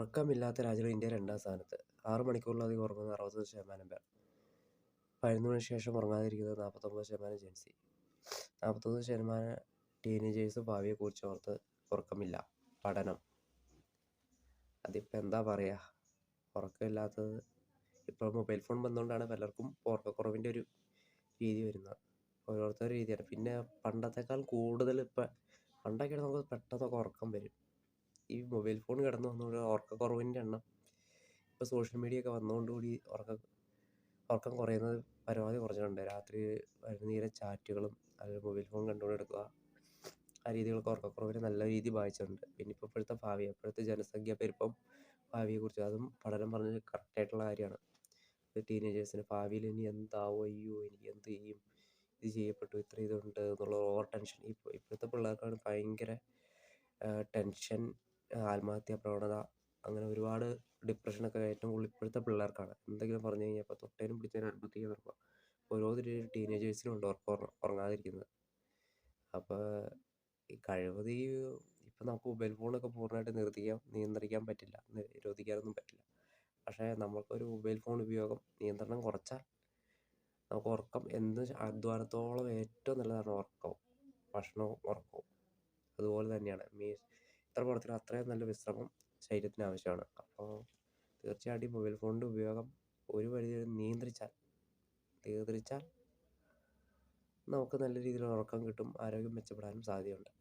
ഉറക്കമില്ലാത്ത രാജ്യങ്ങൾ ഇന്ത്യ 2-ാം സ്ഥാനത്ത്. 6 മണിക്കൂറിലധികം ഉറങ്ങുന്ന 60% പേർ. 11 മണിക്ക് ശേഷം ഉറങ്ങാതിരിക്കുന്നത് 49% ജെൻസി. 41% ടീനേജേഴ്സ് ഭാവിയെക്കുറിച്ച് ഓർത്ത് ഉറക്കമില്ല. പഠനം. അതിപ്പോൾ എന്താ പറയുക, ഉറക്കമില്ലാത്തത് ഇപ്പോൾ മൊബൈൽ ഫോൺ വന്നുകൊണ്ടാണ് പലർക്കും ഉറക്കക്കുറവിൻ്റെ ഒരു രീതി വരുന്നത്. ഓരോരുത്തരുടെ രീതിയാണ്. പിന്നെ പണ്ടത്തേക്കാൾ കൂടുതൽ പണ്ടൊക്കെയാണ് നമുക്ക് പെട്ടെന്നൊക്കെ ഉറക്കം വരും. ഈ മൊബൈൽ ഫോൺ കിടന്നു വന്നുകൊണ്ട് ഉറക്കക്കുറവിൻ്റെ എണ്ണം ഇപ്പോൾ സോഷ്യൽ മീഡിയ ഒക്കെ വന്നതുകൊണ്ടുകൂടി ഉറക്കം കുറയുന്നത് പരമാവധി കുറച്ചിട്ടുണ്ട്. രാത്രി വൈകുന്നേരം ചാറ്റുകളും അല്ലെങ്കിൽ മൊബൈൽ ഫോൺ കണ്ടുകൊണ്ട് എടുക്കുക, ആ രീതികളൊക്കെ ഉറക്കക്കുറവിനെ നല്ല രീതിയിൽ ബാധിച്ചിട്ടുണ്ട്. പിന്നെ ഇപ്പോഴത്തെ ജനസംഖ്യ പെരുപ്പം ഭാവിയെക്കുറിച്ച് അതും പഠനം പറഞ്ഞത് കറക്റ്റായിട്ടുള്ള കാര്യമാണ്. ടീനേജേഴ്സിന് ഭാവിയിൽ ഇനി എന്താവും, അയ്യോ എനിക്ക് എന്ത് ചെയ്യും, ഇത് ചെയ്യപ്പെട്ടു, ഇത്ര ഇതുണ്ട് എന്നുള്ള ഓവർ ടെൻഷൻ. ഇപ്പോഴത്തെ പിള്ളേർക്കാണ് ഭയങ്കര ടെൻഷൻ, ആത്മഹത്യാ പ്രവണത, അങ്ങനെ ഒരുപാട് ഡിപ്രഷനൊക്കെ ഏറ്റവും കൂടുതൽ ഇപ്പോഴത്തെ പിള്ളേർക്കാണ്. എന്തെങ്കിലും പറഞ്ഞു കഴിഞ്ഞാൽ ഇപ്പോൾ തൊട്ടേനും പിടിച്ചതിനും ആത്മഹത്യ നടക്കുക. ഓരോ ടീനേജേഴ്സിനും ഉണ്ട് ഉറങ്ങാതിരിക്കുന്നത്. അപ്പോൾ ഈ കഴിവത് ഇപ്പം നമുക്ക് മൊബൈൽ ഫോണൊക്കെ പൂർണ്ണമായിട്ട് നിയന്ത്രിക്കാൻ പറ്റില്ല, നിരോധിക്കാനൊന്നും പറ്റില്ല. പക്ഷേ നമുക്കൊരു മൊബൈൽ ഫോൺ ഉപയോഗം നിയന്ത്രണം കുറച്ചാൽ നമുക്ക് ഉറക്കം അധ്വാനത്തോളം ഏറ്റവും നല്ലതാണ് ഉറക്കവും ഭക്ഷണവും ഉറക്കവും. അതുപോലെ തന്നെയാണ് എത്ര പ്രവർത്തനം അത്രയും നല്ല വിശ്രമം ശരീരത്തിന് ആവശ്യമാണ്. അപ്പോൾ തീർച്ചയായിട്ടും മൊബൈൽ ഫോണിൻ്റെ ഉപയോഗം ഒരു പരിധി നിയന്ത്രിച്ചാൽ നമുക്ക് നല്ല രീതിയിൽ ഉറക്കം കിട്ടും, ആരോഗ്യം മെച്ചപ്പെടാനും സാധ്യതയുണ്ട്.